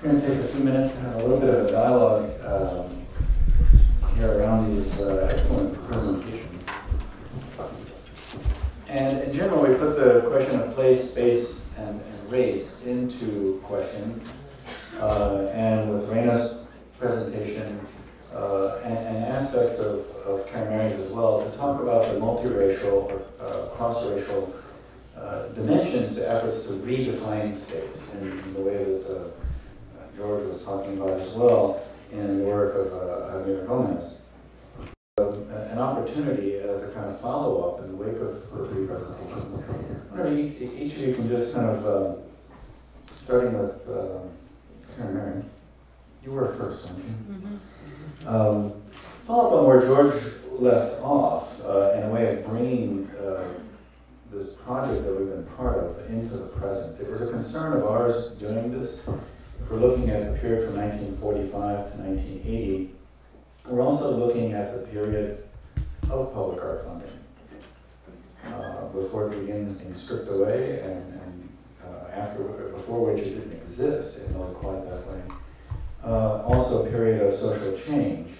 We're going to take a few minutes to have a little bit of a dialogue here around these excellent presentations. And in general, we put the question of place, space, and race into question. And with Reina's presentation and aspects of Karen Mary's as well, to talk about the multiracial or cross-racial dimensions to efforts to redefine space in the way that George was talking about as well in the work of Javier Gomez. An opportunity as a kind of follow-up in the wake of the three presentations. I wonder if each of you can just kind of, starting with Karen Mary, you were first, weren't you? Mm-hmm. Follow up on where George left off in a way of bringing this project that we've been part of into the present. It was a concern of ours doing this. If we're looking at the period from 1945 to 1980, we're also looking at the period of public art funding before it begins being stripped away and before which it didn't exist, it wasn't quite that way. Also a period of social change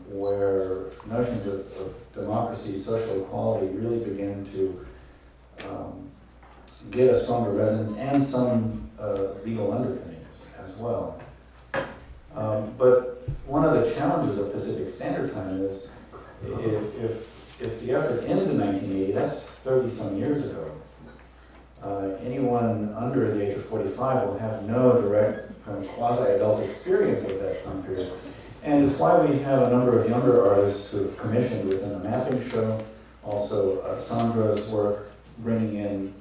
where notions of democracy, social equality really begin to get a stronger resonance and some legal underpinnings as well. But one of the challenges of Pacific Standard Time is if the effort ends in 1980, that's 30-some years ago. Anyone under the age of 45 will have no direct kind of quasi-adult experience of that time period. And it's why we have a number of younger artists who've commissioned within a mapping show. Also, Sandra's work bringing in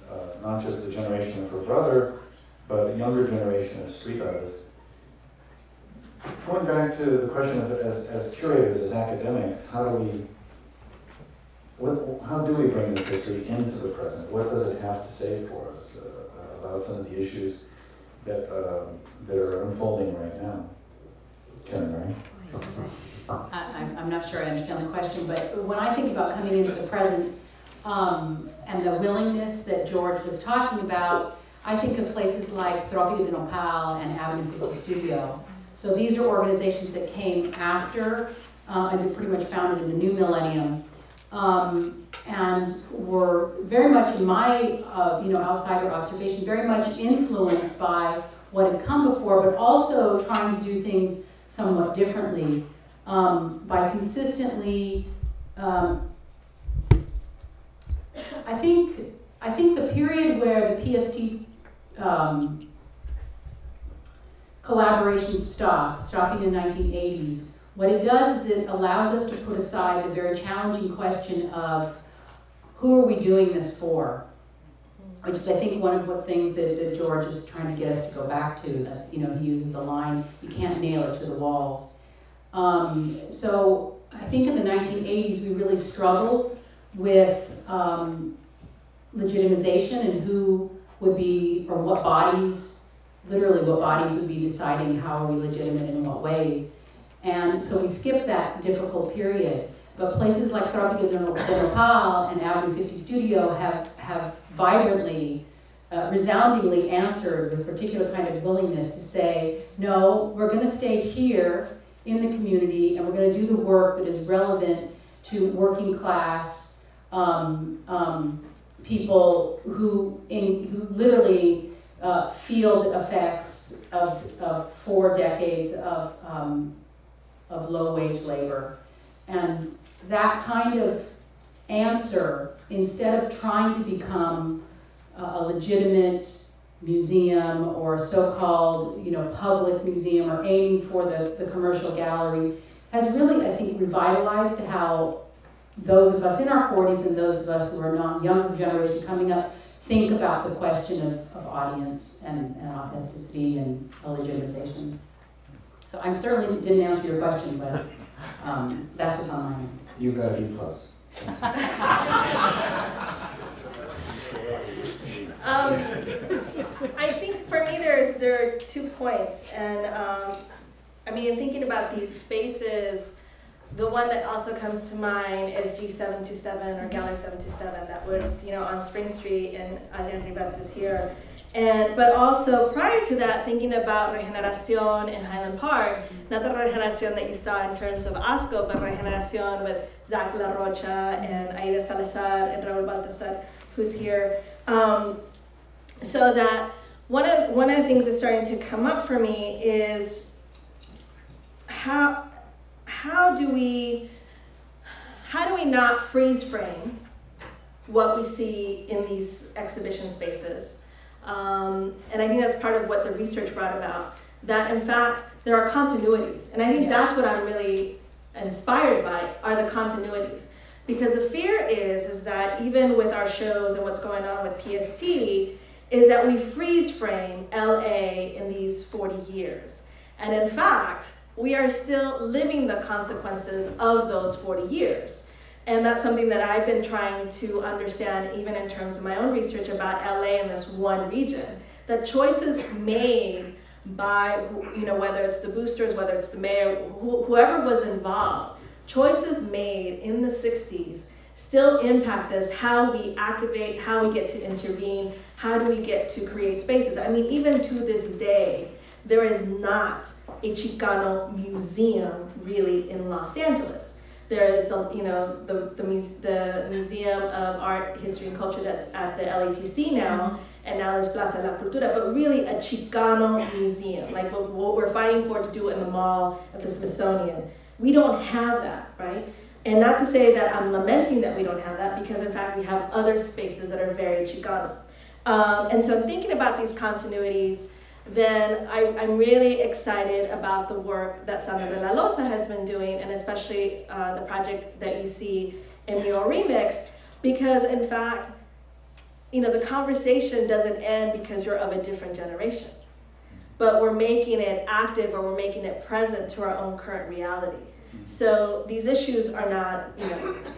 not just the generation of her brother, but a younger generation of street artists. Going back to the question of, as curators, as academics, how do we bring this history into the present? What does it have to say for us about some of the issues that are unfolding right now? Karen Mary? I'm not sure I understand the question, but when I think about coming into the present and the willingness that George was talking about, I think of places like Tropico de Nopal and Avenue 50 Studio. So these are organizations that came after and they pretty much founded in the new millennium. And were very much, in my outsider observation, very much influenced by what had come before, but also trying to do things somewhat differently by consistently. I think the period where the PST collaboration stopping in the 1980s. What it does is it allows us to put aside the very challenging question of who are we doing this for? Which is, I think, one of the things that George is trying to get us to go back to, that, he uses the line, you can't nail it to the walls. So I think in the 1980s, we really struggled with legitimization and who would be, or what bodies, literally what bodies would be deciding how are we legitimate in what ways. And so we skipped that difficult period. But places like Tropico de Nopal and Avenue 50 Studio have vibrantly, resoundingly answered with particular kind of willingness to say, no, we're going to stay here in the community and we're going to do the work that is relevant to working class people who literally feel the effects of 4 decades of low-wage labor. And that kind of answer, instead of trying to become a legitimate museum or so-called public museum or aiming for the commercial gallery, has really, I think, revitalized how those of us in our 40s and those of us who are not younger generation coming up think about the question of audience and authenticity and legitimization. So I certainly didn't answer your question, but that's what's on my mind. You got a B+. I think for me there are 2 points, and I mean, in thinking about these spaces, the one that also comes to mind is G727 or Gallery 727 that was on Spring Street, and Anthony Best is here. But also prior to that, thinking about Regeneración in Highland Park, not the Regeneración that you saw in terms of ASCO, but Regeneración with Zach La Rocha and Aida Salazar and Raúl Baltasar, who's here. So that one of the things that's starting to come up for me is how do we not freeze frame what we see in these exhibition spaces? And I think that's part of what the research brought about, that in fact there are continuities. And I think that's what I'm really inspired by, are the continuities. Because the fear is that even with our shows and what's going on with PST, is that we freeze frame LA in these 40 years. And in fact, we are still living the consequences of those 40 years. And that's something that I've been trying to understand even in terms of my own research about LA and this one region. The choices made by, whether it's the boosters, whether it's the mayor, whoever was involved, choices made in the 60s still impact us, how we activate, how we get to intervene, how do we get to create spaces. I mean, even to this day, there is not a Chicano museum really in Los Angeles. There is, the Museum of Art, History, and Culture that's at the LATC now, and now there's Plaza de la Cultura, but really a Chicano museum, like what we're fighting for to do in the mall at the Smithsonian. We don't have that, right? And not to say that I'm lamenting that we don't have that, because in fact we have other spaces that are very Chicano. And so thinking about these continuities, then I'm really excited about the work that Sandra de la Loza has been doing, and especially the project that you see in Mural Remix, because in fact, the conversation doesn't end because you're of a different generation, but we're making it active, or we're making it present to our own current reality. So these issues are not,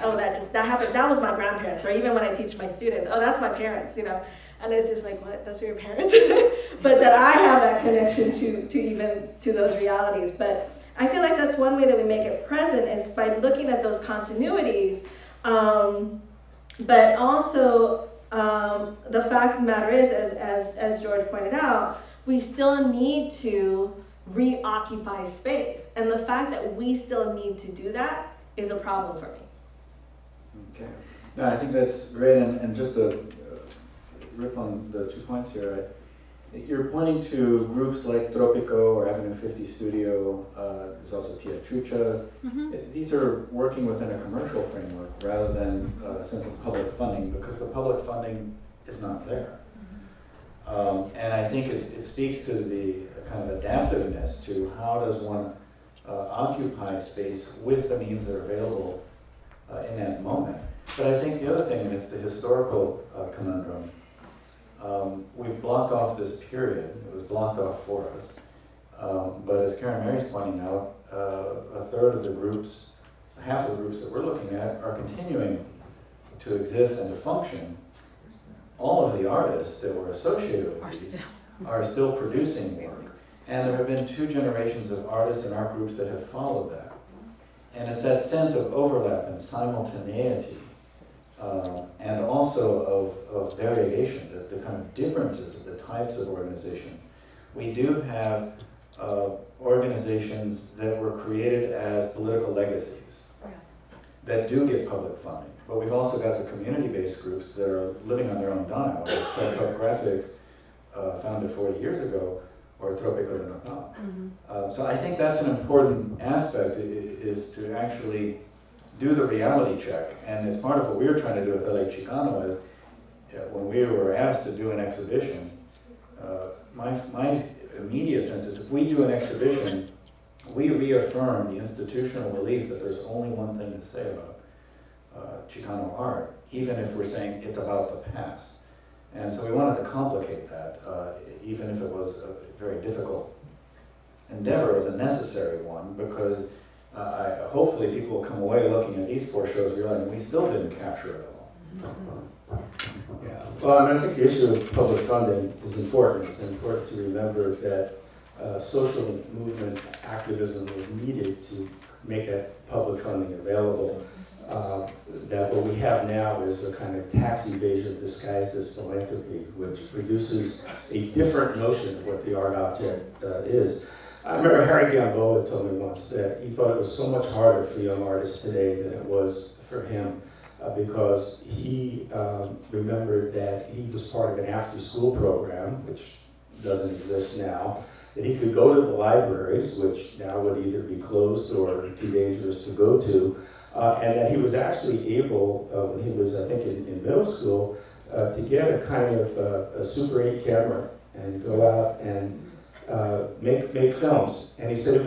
oh, that happened, that was my grandparents, or even when I teach my students, oh, that's my parents, and it's just like, what, those are your parents? But that I have that connection to those realities. But I feel like that's one way that we make it present, is by looking at those continuities, but also the fact of the matter is, as George pointed out, we still need to reoccupy space. And the fact that we still need to do that is a problem for me. Okay. No, I think that's great. And just to rip on the 2 points here, you're pointing to groups like Tropico or Avenue 50 Studio, there's also Pietrucha. These are working within a commercial framework rather than a sense of public funding, because the public funding is not there. And I think it speaks to the kind of adaptiveness to how does one occupy space with the means that are available in that moment. But I think the other thing, and it's the historical conundrum, we've blocked off this period. It was blocked off for us. But as Karen Mary's pointing out, a third of the groups, half of the groups that we're looking at are continuing to exist and to function. All of the artists that were associated with these are still producing work. And there have been 2 generations of artists and art groups that have followed that. And it's that sense of overlap and simultaneity, and also of variation, the kind of differences of the types of organizations. We do have organizations that were created as political legacies that do get public funding. But we've also got the community-based groups that are living on their own dime, like Self-Help Graphics, founded 40 years ago, or Tropico de Natal. So I think that's an important aspect, is to actually do the reality check. And it's part of what we were trying to do with LA Chicano is, when we were asked to do an exhibition, my immediate sense is if we do an exhibition, we reaffirm the institutional belief that there's only one thing to say about Chicano art, even if we're saying it's about the past. And so we wanted to complicate that, even if it was a very difficult endeavor. It was a necessary one, because hopefully people will come away looking at these 4 shows realizing we still didn't capture it all. Yeah, well, I think the issue of public funding is important. It's important to remember that social movement activism was needed to make that public funding available. That what we have now is a kind of tax evasion disguised as philanthropy, which produces a different notion of what the art object is. I remember Harry Gamboa told me once that he thought it was so much harder for young artists today than it was for him, because he remembered that he was part of an after-school program, which doesn't exist now, that he could go to the libraries, which now would either be closed or too dangerous to go to, and that he was actually able, when he was, I think, in middle school, to get a kind of a Super 8 camera and go out and make films. And he said it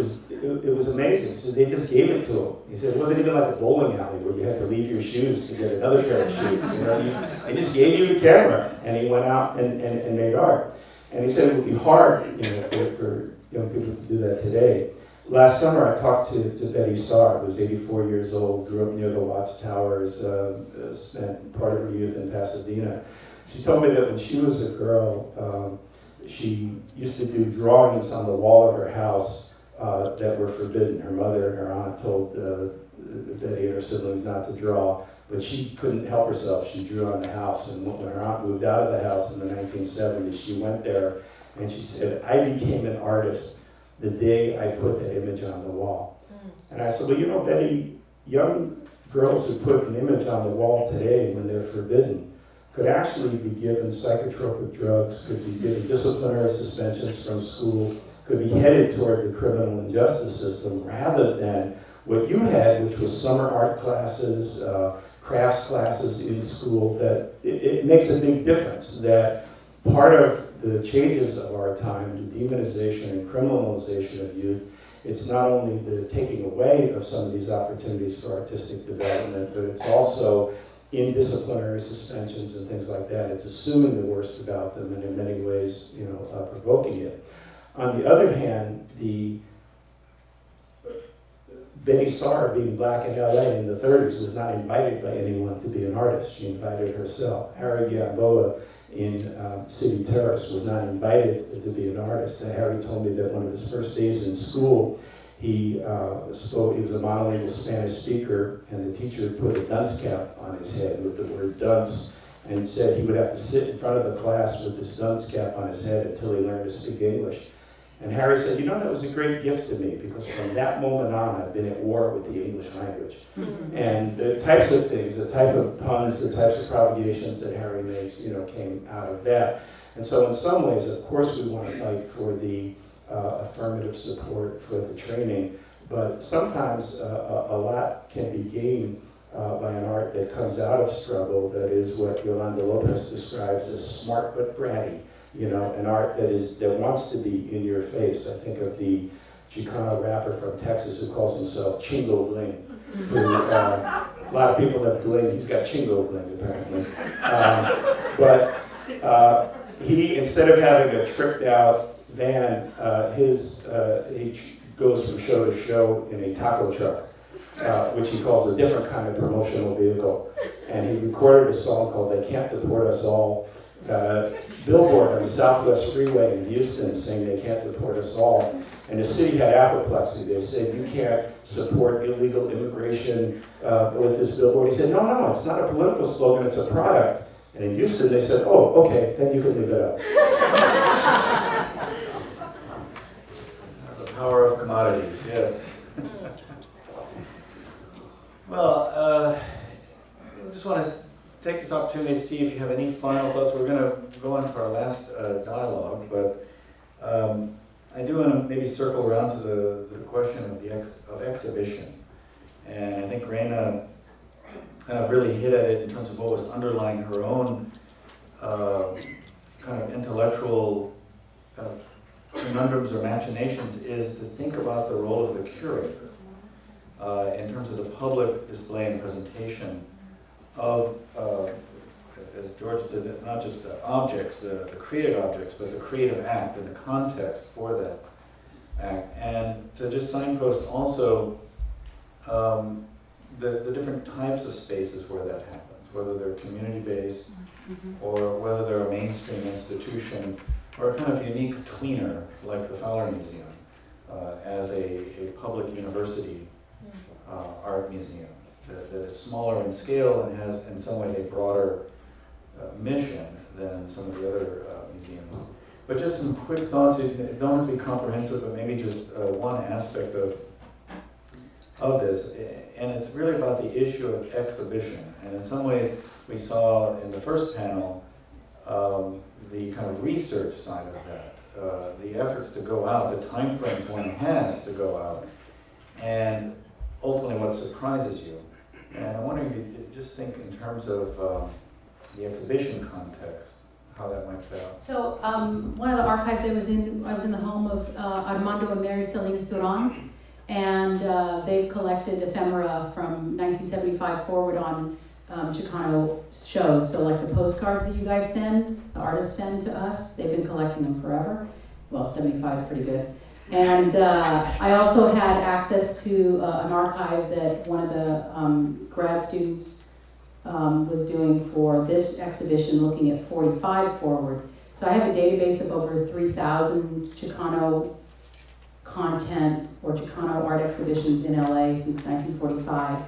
was amazing. So they just gave it to him. He said it wasn't even like a bowling alley where you had to leave your shoes to get another pair of shoes. You know, they just gave you the camera, and he went out and made art. And he said it would be hard, you know, for young people to do that today. Last summer, I talked to Betty Saar, who was 84 years old, grew up near the Watts Towers, spent part of her youth in Pasadena. She told me that when she was a girl, she used to do drawings on the wall of her house that were forbidden. Her mother and her aunt told Betty and her siblings not to draw, but she couldn't help herself. She drew on the house, and when her aunt moved out of the house in the 1970s, she went there, and she said, I became an artist the day I put that image on the wall. And I said, well, you know, Betty, young girls who put an image on the wall today when they're forbidden could actually be given psychotropic drugs, could be given disciplinary suspensions from school, could be headed toward the criminal and justice system, rather than what you had, which was summer art classes, crafts classes in school. That it makes a big difference that part of the changes of our time, the demonization and criminalization of youth, it's not only the taking away of some of these opportunities for artistic development, but it's also in disciplinary suspensions and things like that. It's assuming the worst about them and in many ways, you know, provoking it. On the other hand, the Betty Saar, being black in LA in the 30s, was not invited by anyone to be an artist. She invited herself. Harry Gamboa in City Terrace was not invited to be an artist. Harry told me that one of his first days in school, he was a monolingual Spanish speaker, and the teacher put a dunce cap on his head with the word dunce, and said he would have to sit in front of the class with this dunce cap on his head until he learned to speak English. And Harry said, you know, that was a great gift to me, because from that moment on, I've been at war with the English language. And the types of things, the type of puns, the types of propagations that Harry makes, you know, came out of that. And so in some ways, of course, we want to fight for the affirmative support for the training, but sometimes a lot can be gained by an art that comes out of struggle, that is what Yolanda Lopez describes as smart but bratty. You know, an art that wants to be in your face. I think of the Chicana rapper from Texas who calls himself Chingo Bling. Who, a lot of people have bling. He's got Chingo Bling apparently. But he, instead of having a tricked out van, he goes from show to show in a taco truck, which he calls a different kind of promotional vehicle. And he recorded a song called "They Can't Deport Us All." Billboard on the Southwest Freeway in Houston saying they can't deport us all. And the city had apoplexy. They said, you can't support illegal immigration with this billboard. He said, no, it's not a political slogan, it's a product. And in Houston, they said, oh, okay, then you can leave it up. The power of commodities, yes. Well, I just want to take this opportunity to see if you have any final thoughts. We're going to go on to our last dialogue, but I do want to maybe circle around to the question of exhibition. And I think Reina kind of really hit at it in terms of what was underlying her own kind of intellectual kind of conundrums or machinations, is to think about the role of the curator in terms of the public display and presentation of, as George said, not just the objects, the created objects, but the creative act and the context for that act. And to just signpost also the different types of spaces where that happens, whether they're community-based or whether they're a mainstream institution or a kind of unique tweener like the Fowler Museum as a public university art museum that is smaller in scale and has in some ways a broader mission than some of the other museums. But just some quick thoughts. It don't have to be comprehensive, but maybe just one aspect of this, and it's really about the issue of exhibition. And in some ways, we saw in the first panel the kind of research side of that, the efforts to go out, the time frames one has to go out, and ultimately what surprises you. And I wonder if you just think in terms of the exhibition context, how that might play out. So one of the archives I was in the home of Armando and Mary Salinas Duran, and they've collected ephemera from 1975 forward on Chicano shows. So like the postcards that you guys send, the artists send to us, they've been collecting them forever. Well, 75 is pretty good. And I also had access to an archive that one of the grad students was doing for this exhibition, looking at 45 forward. So I have a database of over 3,000 Chicano content or Chicano art exhibitions in LA since 1945.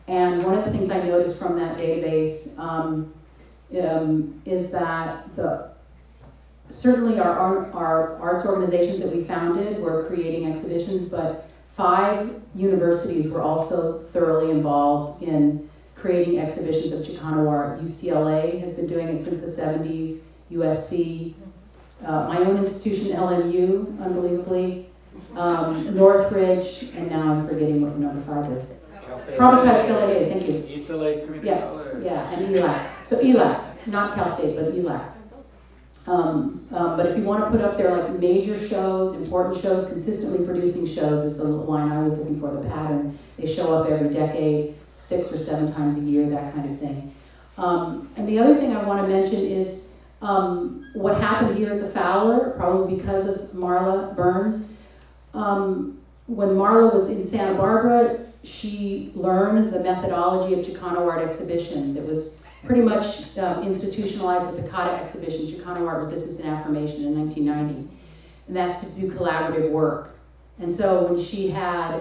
And one of the things I noticed from that database is that certainly our arts organizations that we founded were creating exhibitions, but 5 universities were also thoroughly involved in creating exhibitions of Chicano art. UCLA has been doing it since the 70s, USC, my own institution, LMU, unbelievably, Northridge, and now I'm forgetting what number 5 is. Probably Cal State, thank you. East LA Community College. Yeah, and ELAC. So ELAC, not Cal State, but ELAC. But if you want to put up there like major shows, important shows, consistently producing shows is the line I was looking for, the pattern. They show up every decade, 6 or 7 times a year, that kind of thing. And the other thing I want to mention is what happened here at the Fowler, probably because of Marla Burns. When Marla was in Santa Barbara, she learned the methodology of Chicano art exhibition that was pretty much institutionalized with the CATA exhibition, Chicano Art Resistance and Affirmation in 1990. And that's to do collaborative work. And so when she had,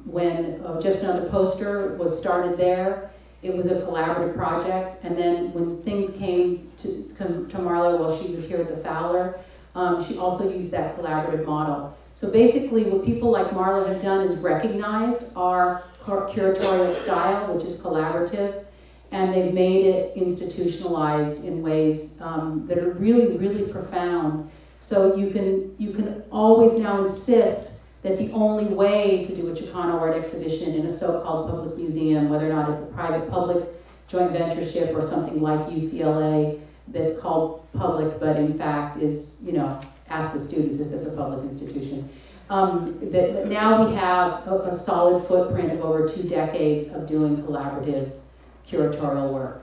when Just Another Poster was started there, it was a collaborative project. And then when things came to Marla while she was here at the Fowler, she also used that collaborative model. So basically what people like Marla have done is recognize our curatorial style, which is collaborative, and they've made it institutionalized in ways that are really, really profound. So you can always now insist that the only way to do a Chicano art exhibition in a so-called public museum, whether or not it's a private-public joint ventureship or something like UCLA that's called public, but in fact is, you know, ask the students if it's a public institution. That now we have a solid footprint of over 2 decades of doing collaborative curatorial work.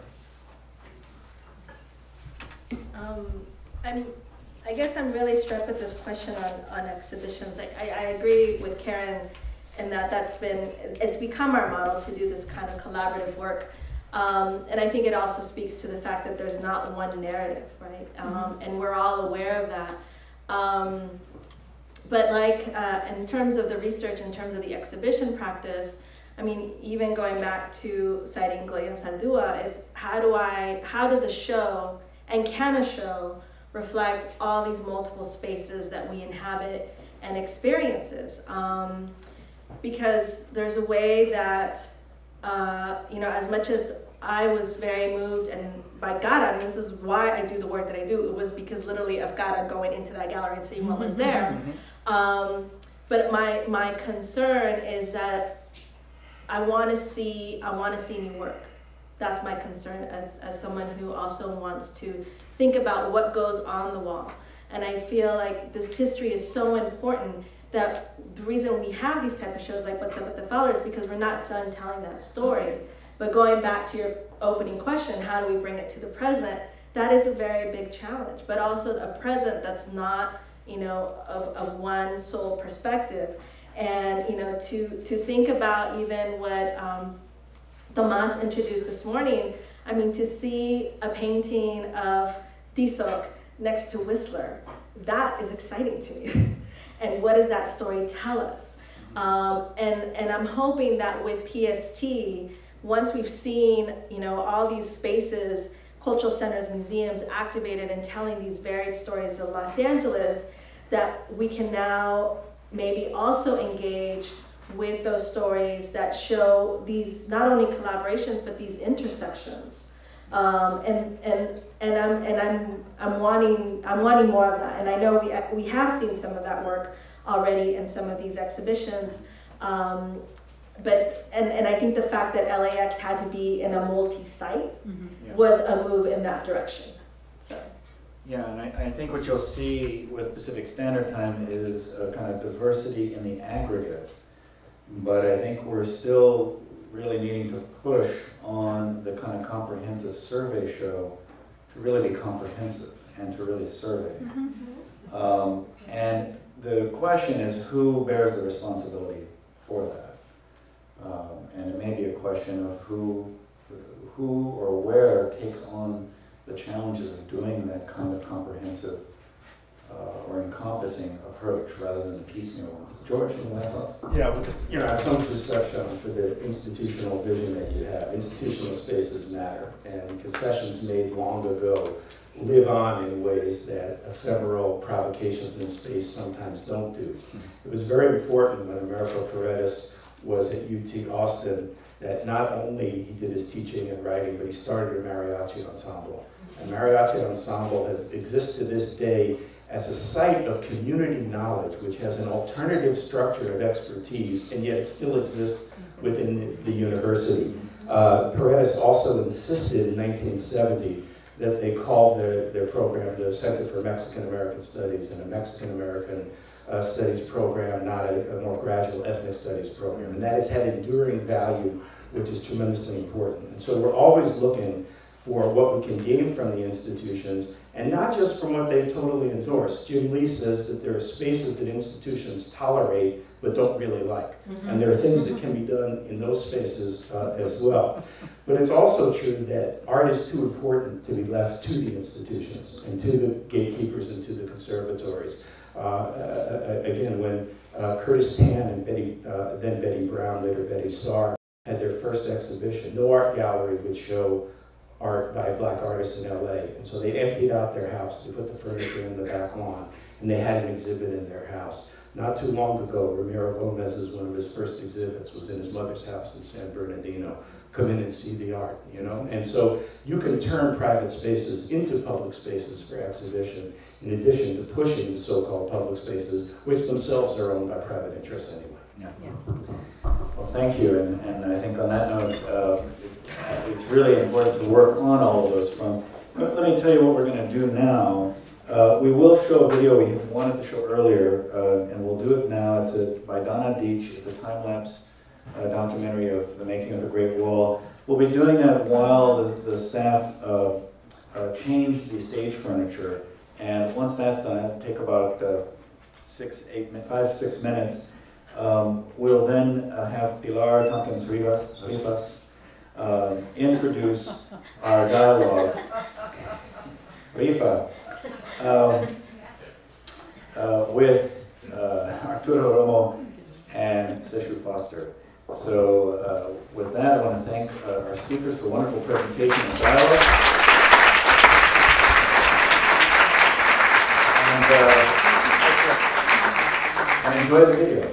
I guess I'm really struck with this question on exhibitions. I agree with Karen in that it's become our model to do this kind of collaborative work. And I think it also speaks to the fact that there's not one narrative, right? And we're all aware of that. But like in terms of the research, in terms of the exhibition practice, I mean, even going back to citing Gloria Saldúa, it's how does a show, and can a show, reflect all these multiple spaces that we inhabit and experiences? Because there's a way that, you know, as much as I was very moved and by Gara, and this is why I do the work that I do, it was because literally of Gara going into that gallery and seeing what was there. But my concern is that I want to see new work. That's my concern as someone who also wants to think about what goes on the wall. And I feel like this history is so important that the reason we have these type of shows like What's Up with the Fowler is because we're not done telling that story. But going back to your opening question, how do we bring it to the present? That is a very big challenge, but also a present that's not, you know, of one sole perspective. And, you know, to think about even what Tomás introduced this morning, I mean, to see a painting of Tizoc next to Whistler, that is exciting to me. And what does that story tell us? And I'm hoping that with PST, once we've seen, you know, all these spaces, cultural centers, museums activated and telling these varied stories of Los Angeles, that we can now maybe also engage with those stories that show these not only collaborations but these intersections. And I'm wanting more of that. And I know we have seen some of that work already in some of these exhibitions. But I think the fact that LAX had to be in a multi-site was a move in that direction. So. Yeah, and I think what you'll see with Pacific Standard Time is a kind of diversity in the aggregate. But I think we're still really needing to push on the kind of comprehensive survey show to really be comprehensive and to really survey. And the question is, who bears the responsibility for that? And it may be a question of who or where takes on the challenges of doing that kind of comprehensive or encompassing approach rather than the piecemeal ones. George, any last thoughts? Yeah, well, just, you know, as some just touched on for the institutional vision that you have, institutional spaces matter, and concessions made long ago live on in ways that ephemeral provocations in space sometimes don't do. It was very important when Americo Paredes was at UT Austin that not only he did his teaching and writing, but he started a mariachi ensemble. And mariachi ensemble exists to this day as a site of community knowledge, which has an alternative structure of expertise, and yet it still exists within the university. Paredes also insisted in 1970 that they called their program the Center for Mexican American Studies, and a Mexican American Studies program, not a more gradual ethnic studies program. And that has had enduring value, which is tremendously important. And so we're always looking for what we can gain from the institutions, and not just from what they totally endorse. Jim Lee says that there are spaces that institutions tolerate but don't really like. And there are things that can be done in those spaces as well. But it's also true that art is too important to be left to the institutions and to the gatekeepers and to the conservatories. Again, when Curtis Tan and then Betty Brown, later Betty Saar, had their first exhibition, no art gallery would show art by Black artists in LA. And so they emptied out their house, they put the furniture in the back lawn, and they had an exhibit in their house. Not too long ago, Ramiro Gomez's one of his first exhibits was in his mother's house in San Bernardino. Come in and see the art, you know? And so you can turn private spaces into public spaces for exhibition, in addition to pushing the so-called public spaces, which themselves are owned by private interests anyway. Yeah. Well, thank you, and I think on that note, it's really important to work on all of those fronts. Let me tell you what we're going to do now. We will show a video we wanted to show earlier, and we'll do it now. It's by Donna Deach. It's a time-lapse documentary of the making of the Great Wall. We'll be doing that while the staff change the stage furniture. And once that's done, it'll take about 5-6 minutes. We'll then have Pilar Tompkins Rivas introduce our dialogue. Rifa. With Arturo Romo and Seshu Foster. So with that, I want to thank our speakers for a wonderful presentation and dialogue. And enjoy the video.